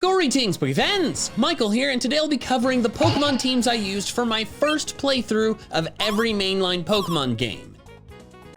Greetings, Pokefans! Michael here, and today I'll be covering the Pokemon teams I used for my first playthrough of every mainline Pokemon game,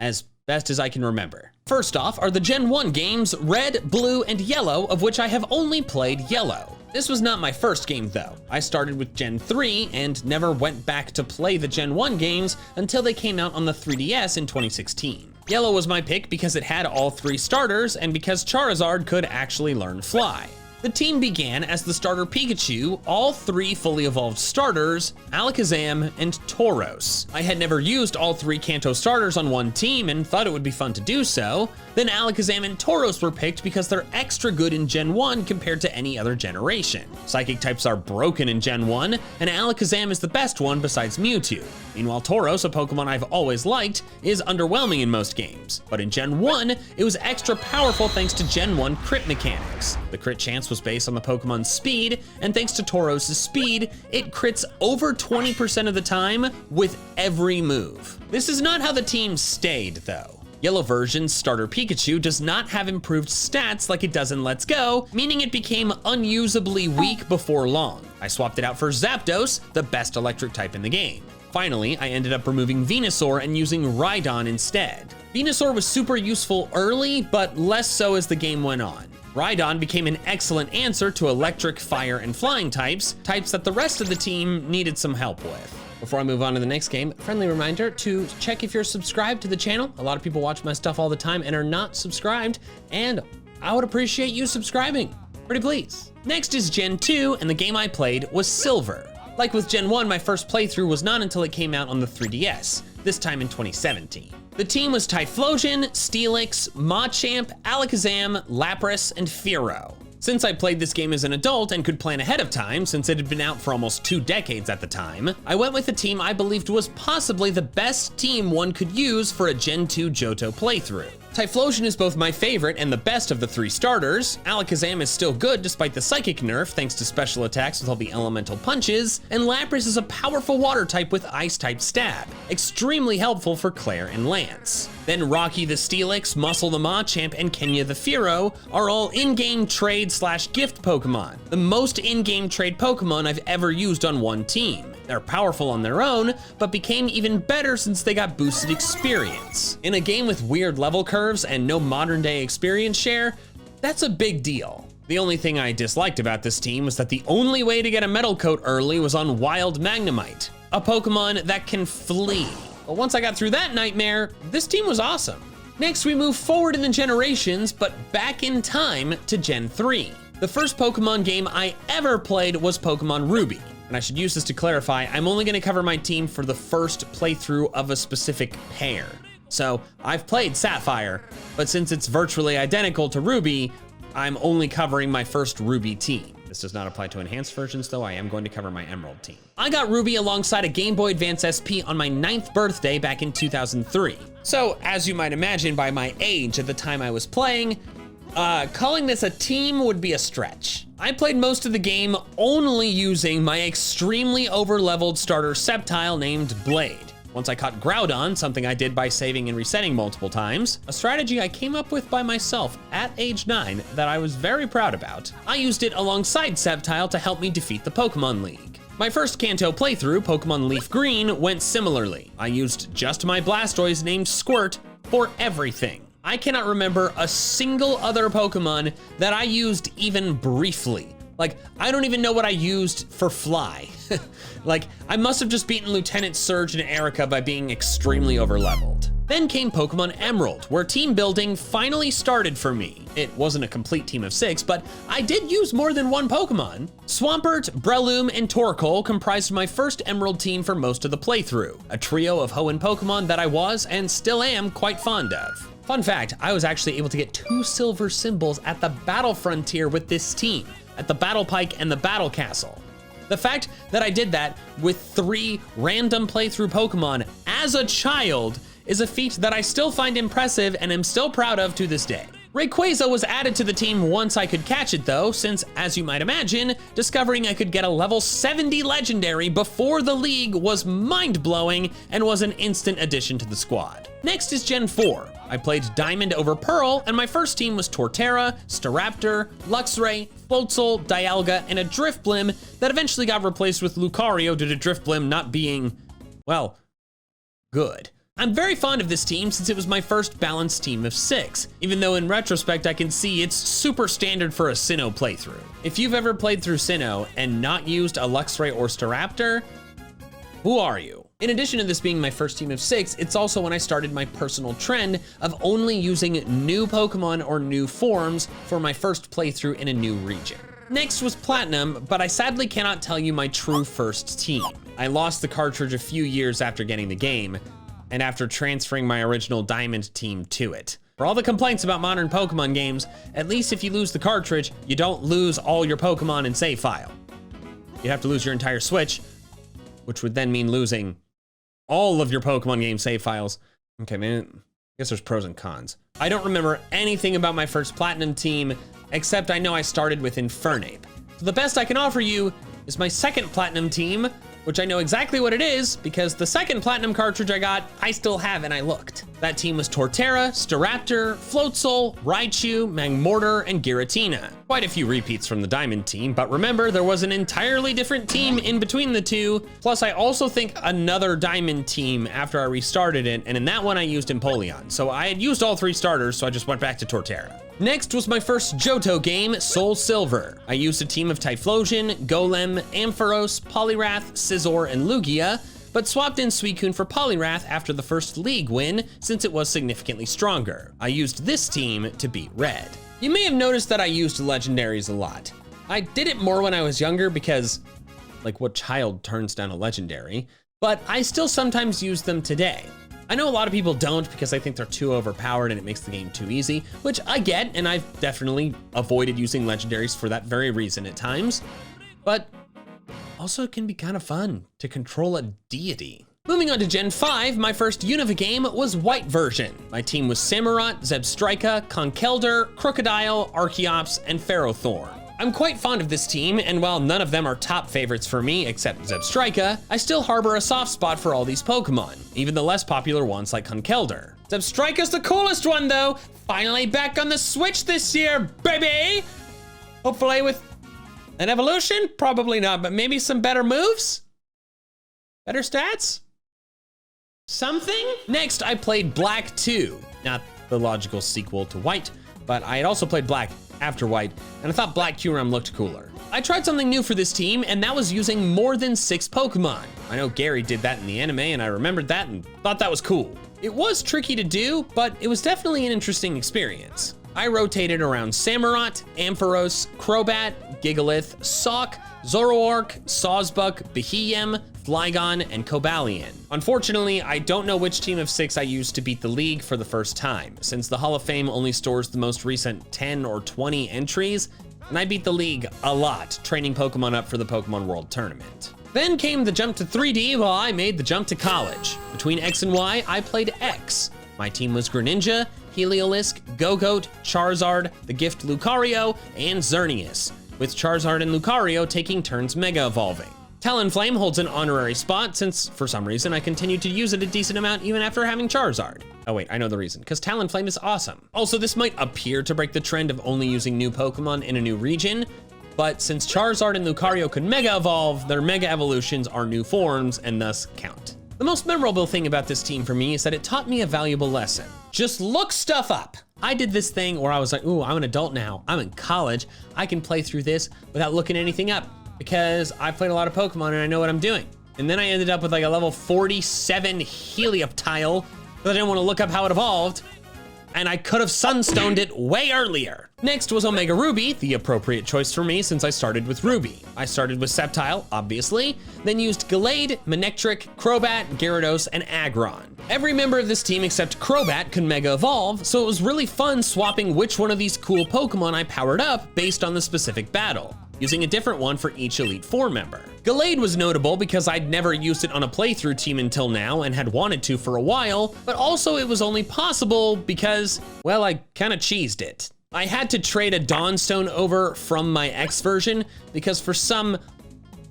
as best as I can remember. First off are the Gen 1 games, Red, Blue, and Yellow, of which I have only played Yellow. This was not my first game though. I started with Gen 3 and never went back to play the Gen 1 games until they came out on the 3DS in 2016. Yellow was my pick because it had all three starters and because Charizard could actually learn Fly. The team began as the starter Pikachu, all three fully evolved starters, Alakazam, and Tauros. I had never used all three Kanto starters on one team and thought it would be fun to do so. Then Alakazam and Tauros were picked because they're extra good in Gen 1 compared to any other generation. Psychic types are broken in Gen 1, and Alakazam is the best one besides Mewtwo. Meanwhile, Tauros, a Pokemon I've always liked, is underwhelming in most games. But in Gen 1, it was extra powerful thanks to Gen 1 crit mechanics. The crit chance was based on the Pokemon's speed, and thanks to Tauros' speed, it crits over 20% of the time with every move. This is not how the team stayed, though. Yellow version's starter Pikachu does not have improved stats like it does in Let's Go, meaning it became unusably weak before long. I swapped it out for Zapdos, the best electric type in the game. Finally, I ended up removing Venusaur and using Rhydon instead. Venusaur was super useful early, but less so as the game went on. Rhydon became an excellent answer to electric, fire, and flying types that the rest of the team needed some help with. Before I move on to the next game, friendly reminder to check if you're subscribed to the channel. A lot of people watch my stuff all the time and are not subscribed, and I would appreciate you subscribing. Pretty please. Next is Gen 2, and the game I played was Silver. Like with Gen 1, my first playthrough was not until it came out on the 3DS, this time in 2017. The team was Typhlosion, Steelix, Machamp, Alakazam, Lapras, and Fearow. Since I played this game as an adult and could plan ahead of time, since it had been out for almost 2 decades at the time, I went with a team I believed was possibly the best team one could use for a Gen 2 Johto playthrough. Typhlosion is both my favorite and the best of the 3 starters, Alakazam is still good despite the psychic nerf thanks to special attacks with all the elemental punches, and Lapras is a powerful water type with ice type stab, extremely helpful for Claire and Lance. Then Rocky the Steelix, Muscle the Machamp, and Kenya the Fearow are all in-game trade/gift Pokemon, the most in-game trade Pokemon I've ever used on one team. They're powerful on their own, but became even better since they got boosted experience. In a game with weird level curves and no modern day experience share, that's a big deal. The only thing I disliked about this team was that the only way to get a metal coat early was on Wild Magnemite, a Pokemon that can flee. But once I got through that nightmare, this team was awesome. Next, we move forward in the generations, but back in time to Gen 3. The first Pokemon game I ever played was Pokemon Ruby. And I should use this to clarify, I'm only gonna cover my team for the first playthrough of a specific pair. So I've played Sapphire, but since it's virtually identical to Ruby, I'm only covering my first Ruby team. This does not apply to enhanced versions though, I am going to cover my Emerald team. I got Ruby alongside a Game Boy Advance SP on my 9th birthday back in 2003. So as you might imagine by my age at the time I was playing, calling this a team would be a stretch. I played most of the game only using my extremely over-leveled starter Sceptile named Blade. Once I caught Groudon, something I did by saving and resetting multiple times, a strategy I came up with by myself at age 9 that I was very proud about, I used it alongside Sceptile to help me defeat the Pokemon League. My first Kanto playthrough, Pokemon Leaf Green, went similarly. I used just my Blastoise named Squirt for everything. I cannot remember a single other Pokemon that I used even briefly. Like, I don't even know what I used for Fly. Like, I must have just beaten Lieutenant Surge and Erica by being extremely overleveled. Then came Pokemon Emerald, where team building finally started for me. It wasn't a complete team of 6, but I did use more than one Pokemon. Swampert, Breloom, and Torkoal comprised my first Emerald team for most of the playthrough, a trio of Hoenn Pokemon that I was, and still am, quite fond of. Fun fact, I was actually able to get 2 silver symbols at the Battle Frontier with this team, at the Battle Pike and the Battle Castle. The fact that I did that with 3 random playthrough Pokemon as a child is a feat that I still find impressive and am still proud of to this day. Rayquaza was added to the team once I could catch it though, since, as you might imagine, discovering I could get a level 70 legendary before the league was mind-blowing and was an instant addition to the squad. Next is Gen 4. I played Diamond over Pearl, and my first team was Torterra, Staraptor, Luxray, Floatzel, Dialga, and a Drifblim that eventually got replaced with Lucario due to Drifblim not being, well, good. I'm very fond of this team since it was my first balanced team of 6, even though in retrospect I can see it's super standard for a Sinnoh playthrough. If you've ever played through Sinnoh and not used a Luxray or Staraptor, who are you? In addition to this being my first team of 6, it's also when I started my personal trend of only using new Pokemon or new forms for my first playthrough in a new region. Next was Platinum, but I sadly cannot tell you my true first team. I lost the cartridge a few years after getting the game, and after transferring my original Diamond team to it. For all the complaints about modern Pokemon games, at least if you lose the cartridge, you don't lose all your Pokemon and save file. You have to lose your entire Switch, which would then mean losing all of your Pokemon game save files. Okay, man, I guess there's pros and cons. I don't remember anything about my first Platinum team, except I know I started with Infernape. So the best I can offer you is my second Platinum team, which I know exactly what it is because the second Platinum cartridge I got, I still have and I looked. That team was Torterra, Staraptor, Floatzel, Raichu, Magmortar, and Giratina. Quite a few repeats from the Diamond team, but remember, there was an entirely different team in between the two. Plus, I also think another Diamond team after I restarted it, and in that one I used Empoleon. So I had used all 3 starters, so I just went back to Torterra. Next was my first Johto game, Soul Silver. I used a team of Typhlosion, Golem, Ampharos, Poliwrath, Scizor, and Lugia, but swapped in Suicune for Poliwrath after the first League win since it was significantly stronger. I used this team to beat Red. You may have noticed that I used legendaries a lot. I did it more when I was younger because, like, what child turns down a legendary? But I still sometimes use them today. I know a lot of people don't because I think they're too overpowered and it makes the game too easy, which I get, and I've definitely avoided using legendaries for that very reason at times. But also it can be kind of fun to control a deity. Moving on to Gen 5, my first Unova game was White version. My team was Samurott, Zebstrika, Conkeldurr, Crocodile, Archeops, and Ferrothorn. I'm quite fond of this team, and while none of them are top favorites for me except Zebstrika, I still harbor a soft spot for all these Pokemon, even the less popular ones like Conkeldurr. Zebstrika's the coolest one though! Finally back on the Switch this year, baby! Hopefully with an evolution? Probably not, but maybe some better moves? Better stats? Something? Next, I played Black 2. Not the logical sequel to White, but I had also played Black after White, and I thought Black Kyurem looked cooler. I tried something new for this team, and that was using more than 6 Pokemon. I know Gary did that in the anime, and I remembered that and thought that was cool. It was tricky to do, but it was definitely an interesting experience. I rotated around Samurott, Ampharos, Crobat, Gigalith, Sawk, Zoroark, Sawsbuck, Beheeyem, Flygon, and Cobalion. Unfortunately, I don't know which team of 6 I used to beat the league for the first time, since the Hall of Fame only stores the most recent 10 or 20 entries, and I beat the league a lot, training Pokemon up for the Pokemon World Tournament. Then came the jump to 3D while I made the jump to college. Between X and Y, I played X. My team was Greninja, Heliolisk, Gogoat, Charizard, the Gift Lucario, and Xerneas, with Charizard and Lucario taking turns Mega Evolving. Talonflame holds an honorary spot since, for some reason, I continued to use it a decent amount even after having Charizard. Oh wait, I know the reason, because Talonflame is awesome. Also, this might appear to break the trend of only using new Pokemon in a new region, but since Charizard and Lucario could Mega Evolve, their Mega Evolutions are new forms and thus count. The most memorable thing about this team for me is that it taught me a valuable lesson. Just look stuff up. I did this thing where I was like, ooh, I'm an adult now, I'm in college, I can play through this without looking anything up, because I've played a lot of Pokemon and I know what I'm doing. And then I ended up with like a level 47 Helioptile because I didn't want to look up how it evolved, and I could have Sunstoned it way earlier. Next was Omega Ruby, the appropriate choice for me since I started with Ruby. I started with Sceptile, obviously, then used Gallade, Manectric, Crobat, Gyarados, and Aggron. Every member of this team except Crobat could Mega Evolve, so it was really fun swapping which one of these cool Pokemon I powered up based on the specific battle, using a different one for each Elite Four member. Gallade was notable because I'd never used it on a playthrough team until now and had wanted to for a while, but also it was only possible because, well, I kinda cheesed it. I had to trade a Dawnstone over from my X version because for some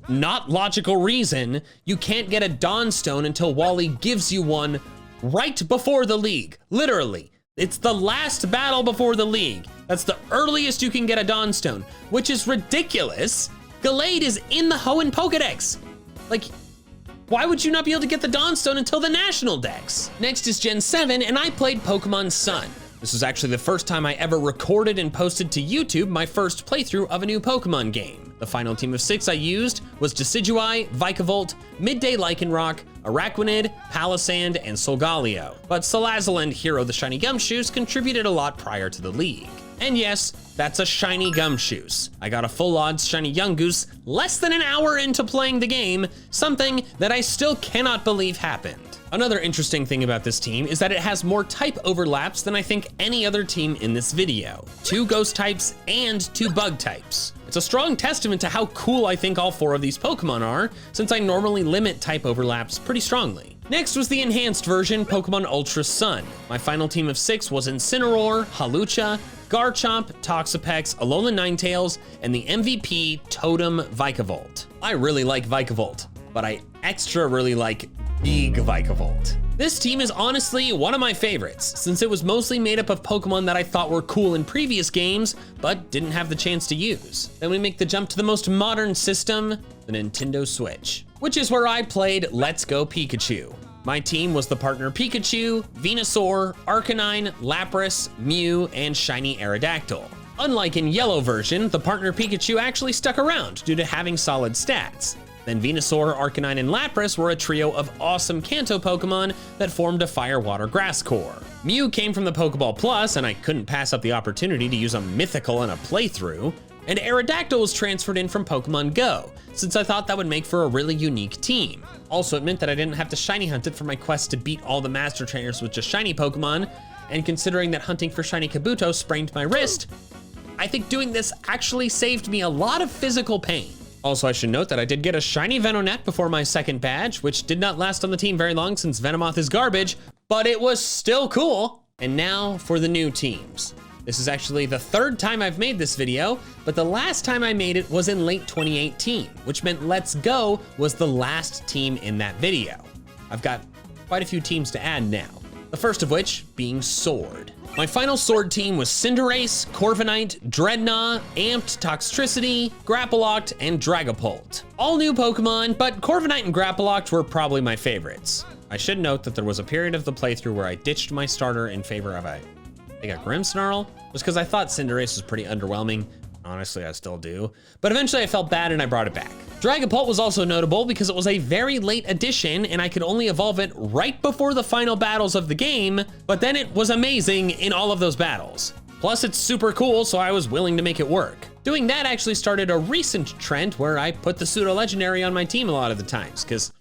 not logical reason, you can't get a Dawnstone until Wally gives you one right before the league. Literally, It's the last battle before the league. That's the earliest you can get a Dawnstone, which is ridiculous. Gallade is in the Hoenn Pokedex. Like, why would you not be able to get the Dawnstone until the National Dex? Next is Gen 7, and I played Pokemon Sun. This was actually the first time I ever recorded and posted to YouTube my first playthrough of a new Pokemon game. The final team of 6 I used was Decidueye, Vikavolt, Midday Lycanroc, Araquanid, Palisand, and Solgaleo. But Salazzle and Hero the Shiny Gumshoos contributed a lot prior to the league. And yes, that's a shiny Gumshoos. I got a full odds shiny Yungoos less than an hour into playing the game, something that I still cannot believe happened. Another interesting thing about this team is that it has more type overlaps than I think any other team in this video. 2 ghost types and 2 bug types. It's a strong testament to how cool I think all 4 of these Pokemon are, since I normally limit type overlaps pretty strongly. Next was the enhanced version, Pokemon Ultra Sun. My final team of 6 was Incineroar, Hawlucha, Garchomp, Toxapex, Alolan Ninetales, and the MVP Totem Vikavolt. I really like Vikavolt, but I extra really like Big Vikavolt. This team is honestly one of my favorites, since it was mostly made up of Pokemon that I thought were cool in previous games, but didn't have the chance to use. Then we make the jump to the most modern system, the Nintendo Switch, which is where I played Let's Go Pikachu. My team was the partner Pikachu, Venusaur, Arcanine, Lapras, Mew, and Shiny Aerodactyl. Unlike in Yellow version, the partner Pikachu actually stuck around due to having solid stats. Then Venusaur, Arcanine, and Lapras were a trio of awesome Kanto Pokemon that formed a Fire, Water, Grass core. Mew came from the Pokeball Plus, and I couldn't pass up the opportunity to use a mythical in a playthrough. And Aerodactyl was transferred in from Pokemon Go, since I thought that would make for a really unique team. Also, it meant that I didn't have to shiny hunt it for my quest to beat all the Master Trainers with just shiny Pokemon, and considering that hunting for shiny Kabuto sprained my wrist, I think doing this actually saved me a lot of physical pain. Also, I should note that I did get a shiny Venonat before my second badge, which did not last on the team very long since Venomoth is garbage, but it was still cool. And now for the new teams. This is actually the 3rd time I've made this video, but the last time I made it was in late 2018, which meant Let's Go was the last team in that video. I've got quite a few teams to add now, the first of which being Sword. My final Sword team was Cinderace, Corviknight, Dreadnought, Amped, Toxtricity, Grapploct, and Dragapult. All new Pokemon, but Corviknight and Grapploct were probably my favorites. I should note that there was a period of the playthrough where I ditched my starter in favor of a Grimmsnarl, just because I thought Cinderace was pretty underwhelming. Honestly, I still do. But eventually I felt bad and I brought it back. Dragapult was also notable because it was a very late addition and I could only evolve it right before the final battles of the game, but then it was amazing in all of those battles. Plus it's super cool, so I was willing to make it work. Doing that actually started a recent trend where I put the pseudo-legendary on my team a lot of the times, because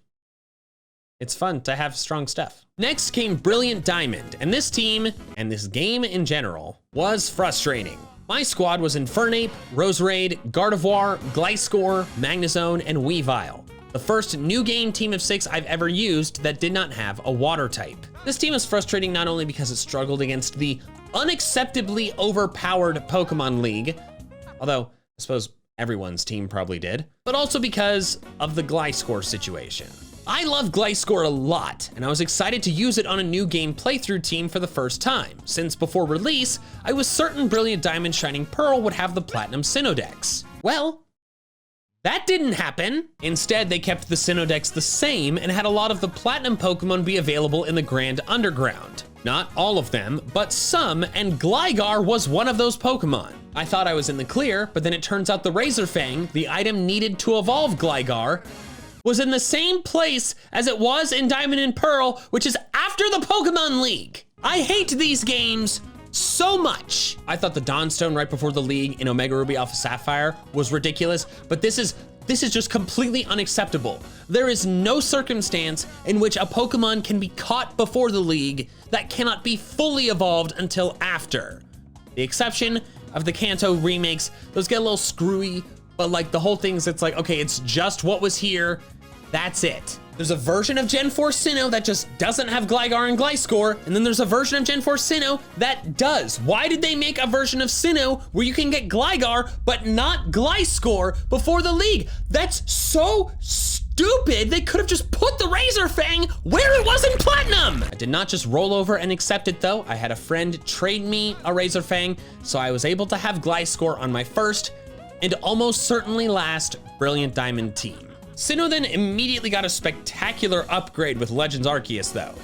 it's fun to have strong stuff. Next came Brilliant Diamond, and this team, and this game in general, was frustrating. My squad was Infernape, Roserade, Gardevoir, Gliscor, Magnezone, and Weavile. The first new game team of 6 I've ever used that did not have a water type. This team is frustrating not only because it struggled against the unacceptably overpowered Pokemon League, although I suppose everyone's team probably did, but also because of the Gliscor situation. I love Gliscor a lot, and I was excited to use it on a new game playthrough team for the first time, since before release, I was certain Brilliant Diamond Shining Pearl would have the Platinum Sinnoh-Dex. Well, that didn't happen. Instead, they kept the Sinnoh-Dex the same and had a lot of the Platinum Pokemon be available in the Grand Underground. Not all of them, but some, and Gligar was one of those Pokemon. I thought I was in the clear, but then it turns out the Razorfang, the item needed to evolve Gligar, was in the same place as it was in Diamond and Pearl, which is after the Pokemon League. I hate these games so much. I thought the Dawnstone right before the league in Omega Ruby Alpha Sapphire was ridiculous, but this is just completely unacceptable. There is no circumstance in which a Pokemon can be caught before the league that cannot be fully evolved until after. The exception of the Kanto remakes, those get a little screwy, but like the whole thing's, it's like, okay, it's just what was here, that's it. There's a version of Gen 4 Sinnoh that just doesn't have Gligar and Gliscor, and then there's a version of Gen 4 Sinnoh that does. Why did they make a version of Sinnoh where you can get Gligar but not Gliscor before the league? That's so stupid. stupid. They could have just put the Razor Fang where it was in Platinum. I did not just roll over and accept it though. I had a friend trade me a Razor Fang, so I was able to have Gliscor on my first and almost certainly last Brilliant Diamond team. Sinnoh then immediately got a spectacular upgrade with Legends Arceus though.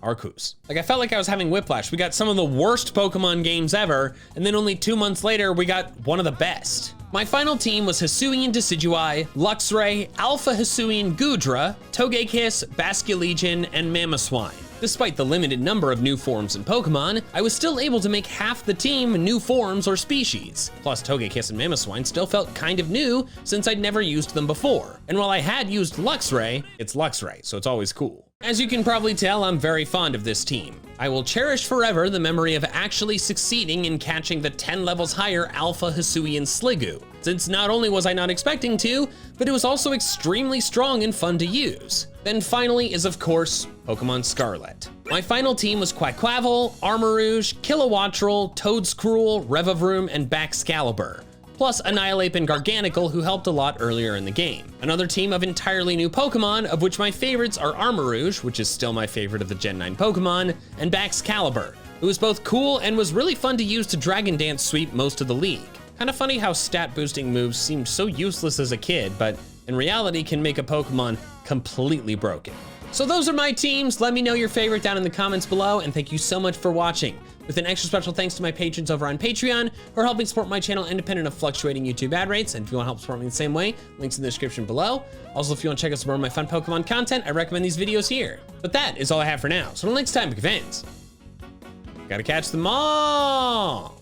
Arceus. Like, I felt like I was having whiplash. We got some of the worst Pokemon games ever, and then only 2 months later, we got one of the best. My final team was Hisuian Decidueye, Luxray, Alpha Hisuian Goodra, Togekiss, Basculegion, and Mamoswine. Despite the limited number of new forms in Pokemon, I was still able to make half the team new forms or species. Plus, Togekiss and Mamoswine still felt kind of new since I'd never used them before. And while I had used Luxray, it's Luxray, so it's always cool. As you can probably tell, I'm very fond of this team. I will cherish forever the memory of actually succeeding in catching the 10 levels higher Alpha Hisuian Sliggoo, since not only was I not expecting to, but it was also extremely strong and fun to use. Then finally is, of course, Pokemon Scarlet. My final team was Quaquaval, Armarouge, Kilowattrel, Toedscruel, Revavroom, and Baxcalibur, plus Annihilate and Garganacl, who helped a lot earlier in the game. Another team of entirely new Pokemon, of which my favorites are Armarouge, which is still my favorite of the Gen 9 Pokemon, and Baxcalibur, who was both cool and was really fun to use to Dragon Dance sweep most of the league. Kind of funny how stat boosting moves seemed so useless as a kid, but in reality can make a Pokemon completely broken. So those are my teams. Let me know your favorite down in the comments below, and thank you so much for watching. With an extra special thanks to my patrons over on Patreon who are helping support my channel independent of fluctuating YouTube ad rates. And if you want to help support me the same way, links in the description below. Also, if you want to check out some more of my fun Pokemon content, I recommend these videos here. But that is all I have for now. So until next time, Pokefans, gotta catch them all.